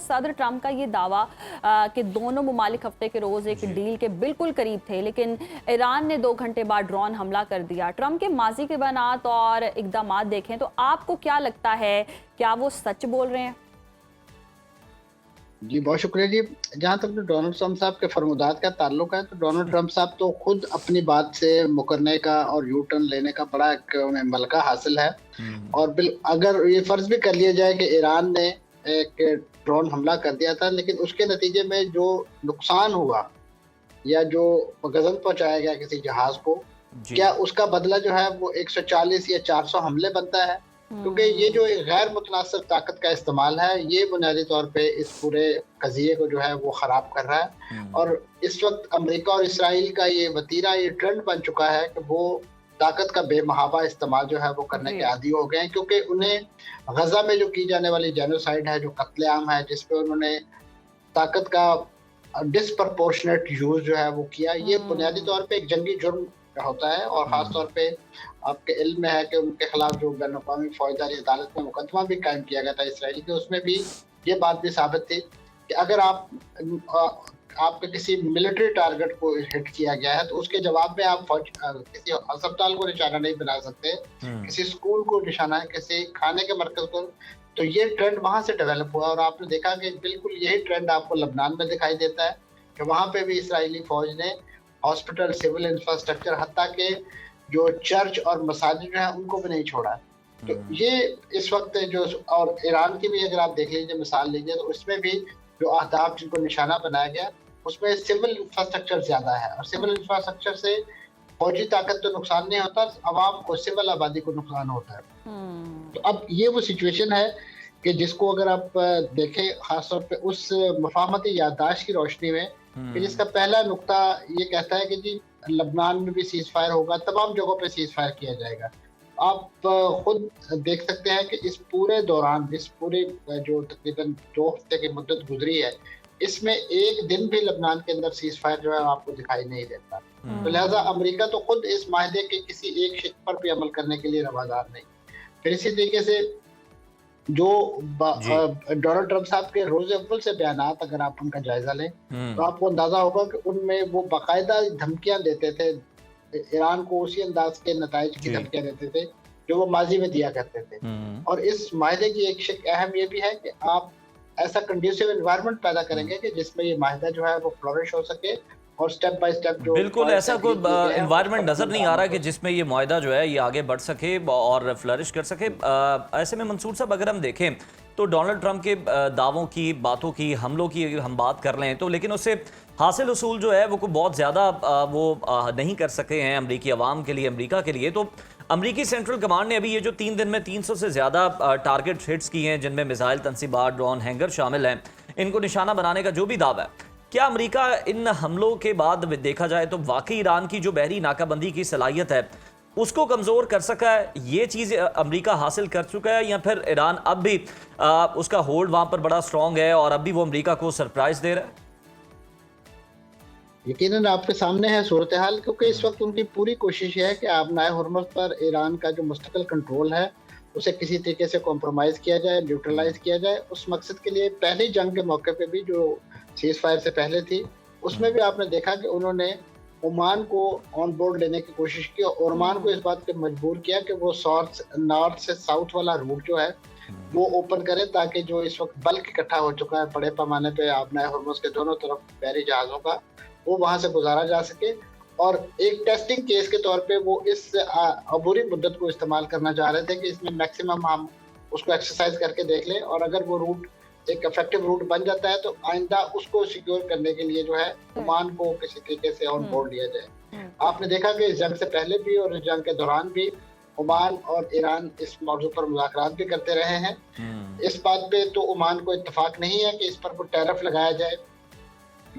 सदर ट्रंप का ये दावा कि दोनों मुमालिक हफ्ते के रोज एक डील के बिल्कुल करीब थे, लेकिन ईरान ने 2 घंटे बाद ड्रोन हमला कर दिया। ट्रंप के माजी के बयानात और इकदामात देखें तो आपको क्या लगता है, क्या वो सच बोल रहे हैं? जी, बहुत शुक्रिया जी। जहाँ तक डोनाल्ड ट्रंप साहब के फरमुदात का ताल्लुक है, तो डोनाल्ड ट्रंप साहब तो खुद अपनी बात से मुकरने का और यू टर्न लेने का बड़ा एक उन्हें मलका हासिल है। और अगर ये फर्ज भी कर लिया जाए कि ईरान ने एक ड्रोन हमला कर दिया था, लेकिन उसके नतीजे में जो नुकसान हुआ या जो गजन पहुंचाया गया किसी जहाज को, क्या उसका बदला जो है वो 140 या 400 हमले बनता है? क्योंकि ये जो गैर मुतनासिब ताकत का इस्तेमाल है, ये बुनियादी तौर पे इस पूरे कज़िये को जो है वो ख़राब कर रहा है। और इस वक्त अमेरिका और इसराइल का ये वतीरा, ये ट्रेंड बन चुका है कि वो ताकत का बेमहाबा इस्तेमाल जो है वो करने के आदी हो गए हैं, क्योंकि उन्हें गजा में जो की जाने वाली जेनोसाइड है, जो कत्लेआम है, जिसपे उन्होंने ताकत का डिसप्रपोर्शनेट यूज जो है वो किया, ये बुनियादी तौर पे एक जंगी जुर्म होता है। और खास तौर पे आपके इल्म में है कि उनके खिलाफ जो बैन अवी फौजदारी अदालत में मुकदमा भी कायम किया गया था इसराइल के, उसमें भी ये बात भी साबित थी कि अगर आपके किसी मिलिट्री टारगेट को हिट किया गया है, तो उसके जवाब में आप किसी अस्पताल को निशाना नहीं बना सकते, किसी स्कूल को निशाना है, किसी खाने के मरकज को। तो ये ट्रेंड वहां से डेवलप हुआ और आपने देखा कि बिल्कुल यही ट्रेंड आपको लबनान में दिखाई देता है कि वहां पे भी इसराइली फौज ने हॉस्पिटल, सिविल इंफ्रास्ट्रक्चर, हत्ता के जो चर्च और मसाजिद जो है उनको भी नहीं छोड़ा। तो ये इस वक्त जो, और ईरान की भी अगर आप देख लीजिए, मिसाल लीजिए, तो उसमें भी जो अहदाफ जिनको निशाना बनाया गया, उसमें सिविल इंफ्रास्ट्रक्चर ज्यादा है। और सिविल इंफ्रास्ट्रक्चर से फौजी ताकत तो नुकसान नहीं होता, अवाम को, सिविल आबादी को नुकसान होता है। तो अब ये वो सिचुएशन है कि जिसको अगर आप देखें खासतौर पे उस मफाहमती याददाश्त की रोशनी में, कि जिसका पहला नुक्ता ये कहता है कि जी लबनान में भी सीज फायर होगा, तमाम जगहों पे सीज फायर किया जाएगा। आप खुद देख सकते हैं कि इस पूरे दौरान, इस पूरे जो तकरीबन 2 हफ्ते की मुद्दत गुजरी है, इसमें एक दिन भी लबनान के अंदर सीज फायर जो है आपको दिखाई नहीं देता। तो लिहाजा अमेरिका तो खुद इस माहदे के किसी एक शिक पर भी अमल करने के लिए रवादार नहीं। फिर इसी तरीके से जो डोनाल्ड ट्रंप साहब के रोज अव्वल से बयानात अगर आप उनका जायजा लें, तो आपको अंदाजा होगा कि उनमें वो बाकायदा धमकियां देते थे ईरान को, उसी अंदाज के नताइज की धमकियां देते थे जो वो माजी में दिया करते थे। और इस माहदे की एक शिक अहम ये भी है कि आप ऐसा कंड्यूसिव एनवायरनमेंट पैदा करेंगे कि जिसमें ये माहदा जो है वो फ्लोरिश हो सके, और स्टेप बाय स्टेप जो बिल्कुल ऐसा कोई एनवायरनमेंट नजर नहीं आ रहा कि जिसमें ये मुआहदा जो है ये आगे बढ़ सके और फ्लरिश कर सके। ऐसे में मंसूर साहब, अगर हम देखें तो डोनाल्ड ट्रंप के दावों की, बातों की, हमलों की हम बात कर लें तो, लेकिन उससे हासिल उसूल जो है वो कोई बहुत ज़्यादा वो नहीं कर सके हैं अमरीकी अवाम के लिए, अमरीका के लिए। तो अमरीकी सेंट्रल कमांड ने अभी ये जो 3 दिन में 300 से ज़्यादा टारगेट हिट्स की हैं, जिनमें मिसाइल तनसीबात, ड्रोन, हैंगर शामिल हैं, इनको निशाना बनाने का जो भी दावा है, क्या अमेरिका इन हमलों के बाद देखा जाए तो वाकई ईरान की जो बहरी नाकाबंदी की सलाहियत है उसको कमज़ोर कर सका है? ये चीज़ अमेरिका हासिल कर चुका है, या फिर ईरान अब भी उसका होल्ड वहाँ पर बड़ा स्ट्रॉन्ग है और अब भी वो अमेरिका को सरप्राइज दे रहा है? यकीनन आपके सामने है सूरत हाल, क्योंकि इस वक्त उनकी पूरी कोशिश है कि आबनाए हुर्मुज़ पर ईरान का जो मुस्तकिल कंट्रोल है उसे किसी तरीके से कॉम्प्रोमाइज़ किया जाए, न्यूट्रलाइज किया जाए। उस मकसद के लिए पहली जंग के मौके पे भी, जो सीज फायर से पहले थी, उसमें भी आपने देखा कि उन्होंने ओमान को ऑन बोर्ड लेने की कोशिश की और ओमान को इस बात पे मजबूर किया कि वो नॉर्थ से साउथ वाला रूट जो है वो ओपन करे, ताकि जो इस वक्त बल्क इकट्ठा हो चुका है बड़े पैमाने पे आबनाए हुर्मुज़ के दोनों तरफ बहरी जहाज़ों का, वो वहां से गुजारा जा सके। और एक टेस्टिंग केस के तौर पे वो इस अबूरी मुद्दत को इस्तेमाल करना चाह रहे थे कि इसमें मैक्सिमम हम उसको एक्सरसाइज करके देख लें, और अगर वो रूट एक इफेक्टिव रूट बन जाता है तो आइंदा उसको सिक्योर करने के लिए जो है ओमान को किसी तरीके से ऑन बोर्ड लिया जाए। आपने देखा कि इस जंग से पहले भी और इस जंग के दौरान भी ओमान और ईरान इस मौजू पर मुज़ाकरात भी करते रहे हैं। इस बात पे तो ओमान को इत्तेफाक नहीं है कि इस पर कोई टैरिफ लगाया जाए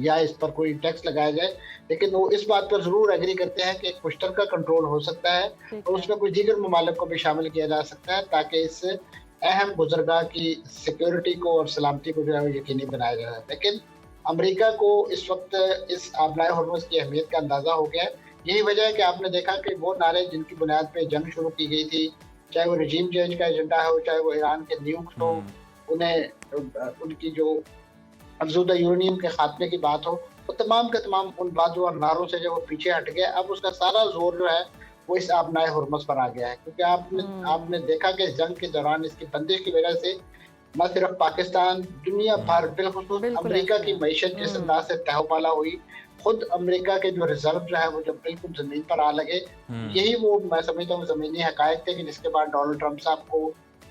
या इस पर कोई टैक्स लगाया जाए, लेकिन वो इस बात पर जरूर एग्री करते हैं कि एक मुश्तरका कंट्रोल हो सकता है और उसमें कुछ दीगर ममालिक को भी शामिल किया जा सकता है, ताकि इस अहम गुजरगाह की सिक्योरिटी को और सलामती को जो है यकीनी बनाया जाए। लेकिन अमेरिका को इस वक्त इस आबनाए हुर्मुज़ की अहमियत का अंदाजा हो गया है। यही वजह है कि आपने देखा कि वो नारे जिनकी बुनियाद पे जंग शुरू की गई थी, चाहे वो रजीम चेंज का एजेंडा हो, चाहे वो ईरान के न्यूक्स हो, उन्हें उनकी जो अफजूदा यूरेनियम के खात्मे की बात हो, वो तमाम के तमाम उन बातों और नारों से जो वो पीछे हट गया। अब उसका सारा जोर जो है वो इस आबनाए हुर्मुज़ पर आ गया है, क्योंकि आपने देखा कि इस जंग के दौरान इसकी बंदिश की वजह से न सिर्फ पाकिस्तान, दुनिया भर, बिलखुसूस बिल्कुल अमेरिका ऐसा की है। मईशत जिस अंदाज से तहवाला हुई, खुद अमेरिका के जो रिजर्व जो है वो जब बिल्कुल जमीन पर आ लगे, यही वो मैं समझता हूँ ज़मीनी हकायक थे कि जिसके बाद डोनाल्ड ट्रंप साहब को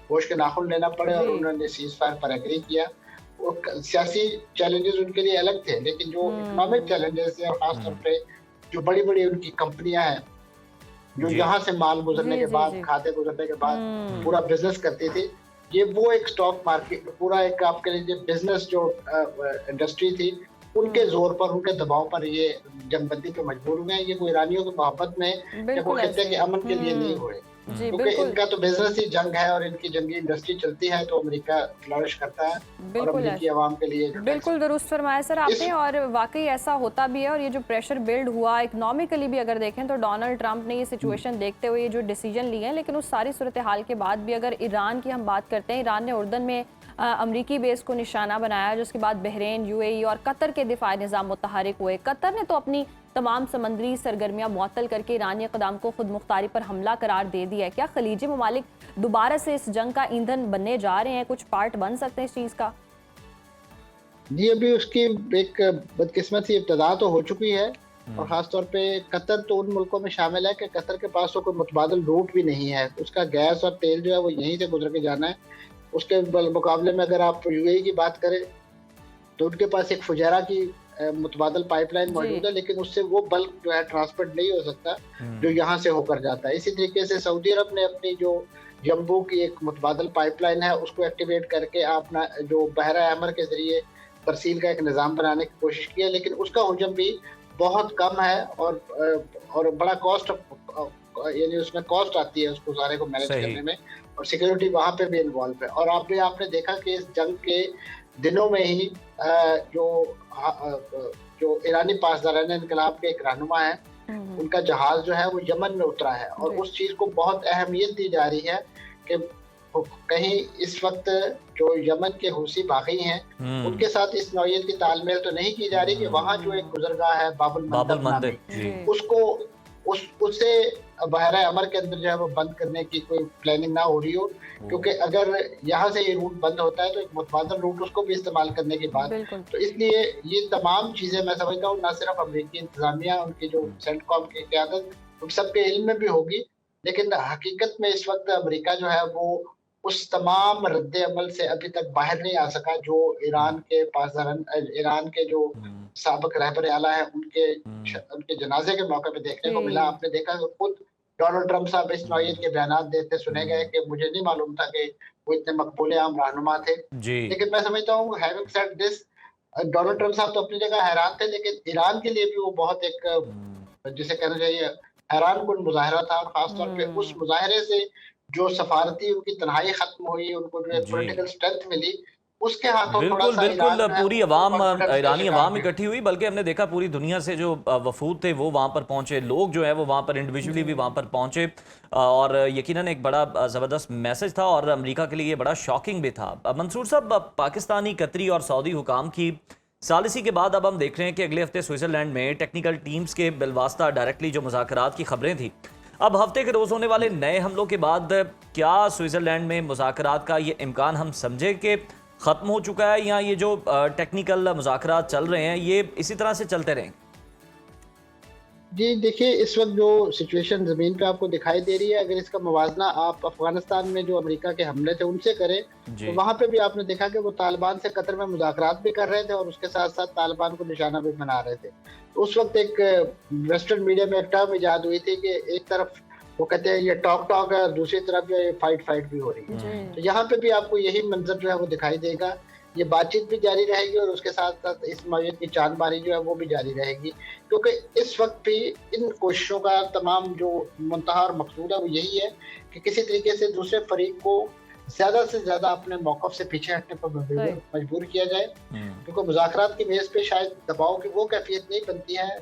होश के नाखून लेना पड़े और जी। उन्होंने सीज़ फायर पर एग्री किया। सियासी चैलेंजेस उनके लिए अलग थे, लेकिन जो इकोनॉमिक चैलेंजेस थे और खासतौर पे जो बड़ी-बड़ी उनकी कंपनियां हैं जो जी। यहाँ से माल गुजरने जी, के जी, बाद, जी। खाते गुजरने के बाद पूरा बिजनेस करती थी, ये वो एक स्टॉक मार्केट पूरा एक आपके लिए बिजनेस जो इंडस्ट्री थी, उनके जोर पर, उनके दबाव पर ये जंगबंदी पे मजबूर हुए हैं। ये कोई ईरानियों की मोहब्बत में या कोई बिल्कुल खित्ते ऐसे के ही। अमन के लिए नहीं हुए, जी, क्योंकि बिल्कुल। इनका तो बिजनेस ही जंग है और इनकी जंगी इंडस्ट्री चलती है तो अमेरिका फ्लरिश करता है और बिल्कुल अमेरिकी ऐसा। आवाम के लिए जो बिल्कुल दुरुस्त फरमाया सर आपने, इस और वाकई ऐसा होता भी है। और ये जो प्रेशर बिल्ड हुआ इकोनॉमिकली भी अगर देखें तो डोनाल्ड ट्रंप ने ये सिचुएशन देखते हुए ये जो डिसीजन लिए हैं, लेकिन उस सारी सूरत हाल के बाद भी अगर ईरान की हम बात करते हैं, ईरान ने उर्दन में अमरीकी बेस को निशाना बनाया, जिसके बाद बहरीन, यूएई और कतर के दिफाई निज़ाम मुतहरिक हुए। कतर ने तो अपनी तमाम समंदरी सरगर्मियां मुअत्तल करके ईरानी इक़दाम को खुद मुख्तारी पर हमला करार दे दिया है। क्या खलीजी ममालिक दोबारा से इस जंग का ईंधन बनने जा रहे हैं, कुछ पार्ट बन सकते हैं इस चीज़ का? जी, अभी उसकी एक बदकिस्मत सी इब्तदा तो हो चुकी है और ख़ासतौर पे कतर तो उन मुल्कों में शामिल है कि कतर के पास तो कोई मुतबादिल रूट भी नहीं है। उसका गैस और तेल जो है वो यहीं से गुजर के जाना है। उसके मुकाबले में अगर आप यूएई की बात करें तो उनके पास एक फुजैरा की मुतबादल पाइपलाइन जी। मौजूद है, लेकिन उससे वो बल्क जो है ट्रांसपोर्ट नहीं हो सकता जो यहाँ से होकर जाता है। इसी तरीके से सऊदी अरब ने अपनी जो यम्बू की एक मुतबादल पाइपलाइन है उसको एक्टिवेट करके अपना जो बहरा अहमर के जरिए तरसील का एक निज़ाम बनाने की कोशिश की है, लेकिन उसका हजम भी बहुत कम है और बड़ा कॉस्ट यानी उसमें कॉस्ट आती है उसको सारे को मैनेज सही। करने में, और सिक्योरिटी वहाँ पे भी इन्वॉल्व है। और आपने देखा कि इस जंग के दिनों में ही जो ईरानी पासदारान इनकलाब के एक रहनुमा है, उनका जहाज जो है वो यमन में उतरा है और जी। उस चीज़ को बहुत अहमियत दी जा रही है कि कहीं इस वक्त जो यमन के हूसी बागी हैं उनके साथ इस नौइयत की तालमेल तो नहीं की जा रही कि वहाँ जो एक गुजरगाह है बाबुल बाबुल मंदब मंदिर नामी, जी। उसको उससे बहरा अमर के अंदर जो है वो बंद करने की कोई प्लानिंग ना हो रही हो, क्योंकि अगर यहाँ से ये रूट बंद होता है तो एक मुतबादल रूट उसको भी इस्तेमाल करने की बात। बिल्कुल। तो इसलिए ये तमाम चीज़ें मैं समझता हूँ ना सिर्फ अमेरिकी इंतजामिया, उनकी जो सेंटकॉम की क़यादत, उन सबके इल्म में भी होगी, लेकिन हकीकत में इस वक्त अमेरिका जो है वो उस तमाम रद्द अमल से अभी तक बाहर नहीं आ सका जो ईरान के पासदारान, ईरान के जो साबिक रहबर आला है उनके जनाजे के मौके पे देखने को मिला। आपने देखा कि खुद डोनाल्ड ट्रंप साहब इस नौइयत के बयानात देते सुने गए कि मुझे नहीं मालूम था कि वो इतने मकबूल आम रहनुमा थे। जी। लेकिन मैं समझता हूँ having said this, Donald Trump साहब तो अपनी जगह हैरान थे, लेकिन ईरान के लिए भी वो बहुत एक जिसे कहना चाहिए हैरान कुन मुजाहरा था, और खासतौर पे उस मुजाहरे से जो सफारती उनकी तन्हाई खत्म हुई, उनको जो एक जी। पॉलिटिकल स्ट्रेंथ मिली, उसके हाथों थोड़ा बिल्कुल सा ईरान बिल्कुल जो है पूरी वो अवाम confidence का ईरानी शिकार अवाम हुई। इकट्ठी हुई, बल्कि हमने देखा पूरी दुनिया से जो वफूद थे वो वहाँ पर पहुंचे, लोग जो है वो वहाँ पर इंडिविजुअली भी वहाँ पर पहुंचे और यकीनन एक बड़ा ज़बरदस्त मैसेज था और अमेरिका के लिए ये बड़ा शॉकिंग भी था। मंसूर साहब, पाकिस्तानी, कतरी और सऊदी हुकाम की सालिसी के बाद अब हम देख रहे हैं कि अगले हफ्ते स्विट्ज़रलैंड में टेक्निकल टीम्स के बिलवास्ता डायरेक्टली जो मुज़ाकरात की खबरें थी, अब हफ्ते के रोज़ होने वाले नए हमलों के बाद क्या स्विट्ज़रलैंड में मुज़ाकरात का ये इम्कान हम समझे कि ख़त्म हो चुका है, या ये जो टेक्निकल मुज़ाकरात चल रहे हैं ये इसी तरह से चलते रहेंगे? जी देखिए, इस वक्त जो सिचुएशन ज़मीन पे आपको दिखाई दे रही है, अगर इसका मुवाजना आप अफगानिस्तान में जो अमेरिका के हमले थे उनसे करें, जी। तो वहाँ पे भी आपने देखा कि वो तालिबान से कतर में मुज़ाकरात भी कर रहे थे और उसके साथ साथ तालिबान को निशाना भी बना रहे थे। तो उस वक्त एक वेस्टर्न मीडिया में एक टर्म इजाद हुई थी कि एक तरफ वो कहते हैं ये टॉक है और दूसरी तरफ जो है फाइट भी हो रही है। तो यहाँ पे भी आपको यही मंजर जो है वो दिखाई देगा। ये बातचीत भी जारी रहेगी और उसके साथ साथ इस नौइयत की चांदबारी जो है वो भी जारी रहेगी, क्योंकि इस वक्त भी इन कोशिशों का तमाम जो मुंतहा और मकसूद है वो यही है कि किसी तरीके से दूसरे फरीक को ज़्यादा से ज़्यादा अपने मौक़िफ़ से पीछे हटने पर मजबूर किया जाए, क्योंकि मुज़ाकरात की मेज़ पे शायद दबाव की वो कैफियत नहीं बनती है,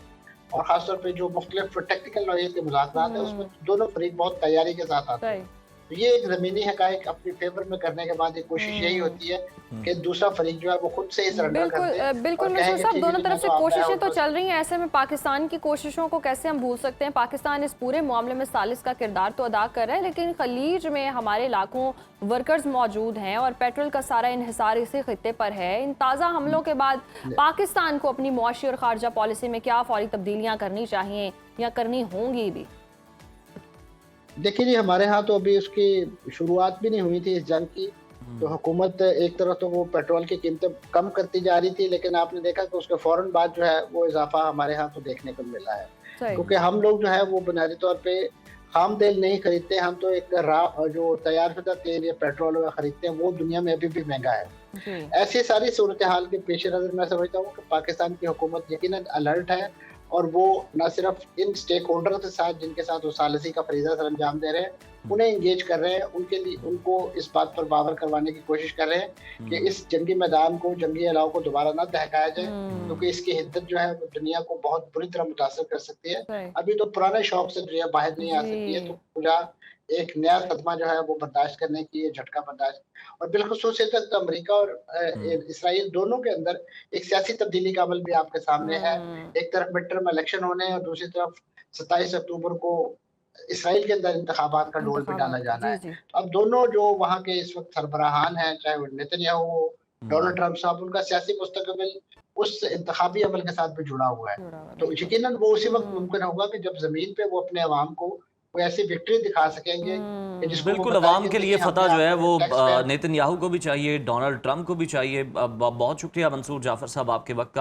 और ख़ासतौर पर जो मुख्तलिफ टेक्निकल नौइयत के मुज़ाकरात हैं उसमें दोनों फरीक बहुत तैयारी के साथ आते हैं। तो ये एक जमीनी हकायक अपनी फेवर में करने के बाद एक कोशिश यही होती है कि दूसरा फरीक जो है वो खुद से ही सरेंडर कर दे। बिल्कुल और मंसूर कहे कि साहब, ठीक है दोनों जी, तरफ मैं से तो कोशिशें आउट तो हो चल रही हैं। ऐसे में पाकिस्तान की कोशिशों को कैसे हम भूल सकते हैं? पाकिस्तान इस पूरे मामले में सालिस का किरदार तो अदा कर रहा है, लेकिन खलीज में हमारे लाखों वर्कर्स मौजूद हैं और पेट्रोल का सारा इन्हिसार इसी खित्ते पर है। इन ताज़ा हमलों के बाद पाकिस्तान को अपनी मुआशी और खारजा पॉलिसी में क्या फौरी तब्दीलियां करनी चाहिए या करनी होंगी भी? देखिए जी, हमारे यहाँ तो अभी उसकी शुरुआत भी नहीं हुई थी इस जंग की। तो हुकूमत एक तरफ तो वो पेट्रोल की कीमतें कम करती जा रही थी, लेकिन आपने देखा कि उसके फौरन बाद जो है वो इजाफा हमारे यहाँ तो देखने को मिला है। सही। क्योंकि हम लोग जो है वो बुनियादी तौर पे खाम तेल नहीं खरीदते, हम तो एक जो तैयार शुदा तेल या पेट्रोल वगैरह खरीदते हैं, वो दुनिया में अभी भी महंगा है। जी। ऐसी सारी सूरत हाल के पेश नज़र मैं समझता हूँ कि पाकिस्तान की हुकूमत यकीनन अलर्ट है और वो न सिर्फ इन स्टेक होल्डर के साथ जिनके साथ वो सालिसी का फरीजा सर अंजाम दे रहे हैं उन्हें इंगेज कर रहे हैं, उनके लिए उनको इस बात पर बावर करवाने की कोशिश कर रहे हैं कि इस जंगी मैदान को, जंगी अलाव को दोबारा ना दहकाया जाए, क्योंकि इसकी हिद्दत जो है वो दुनिया को बहुत बुरी तरह मुतासर कर सकती है। अभी तो पुराने शौक से दुनिया बाहर नहीं आ सकती है, तो पूरा एक नया सदमा जो है वो बर्दाश्त करने की, ये झटका बर्दाश्त, और बिलखुसूस तो अमेरिका और इसराइल दोनों के अंदर एक सियासी तब्दीली का अमल भी आपके सामने है। एक तरफ मिड टर्म इलेक्शन होने हैं और दूसरी तरफ 27 अक्टूबर को इसराइल के अंदर इंतखाबात का डोल भी डाला जाना है। अब दोनों जो वहाँ के इस वक्त सरबराहान हैं, चाहे वो नेतन्याहू हो, डोनाल्ड ट्रंप साहब, उनका सियासी मुस्तकबिल उस इंतखाबी अमल के साथ भी जुड़ा हुआ है। तो यकीनन वो उसी वक्त मुमकिन होगा कि जब जमीन पे वो अपने अवाम को कोई ऐसी विक्ट्री दिखा सकेंगे कि जिसको वो बिल्कुल बताएं अवाम कि के लिए देखिए, फतह हमने जो है वो आपको टैक्स पे नेतन्याहू को भी चाहिए, डोनाल्ड ट्रंप को भी चाहिए। बहुत शुक्रिया मंसूर जाफर साहब आपके वक्त का।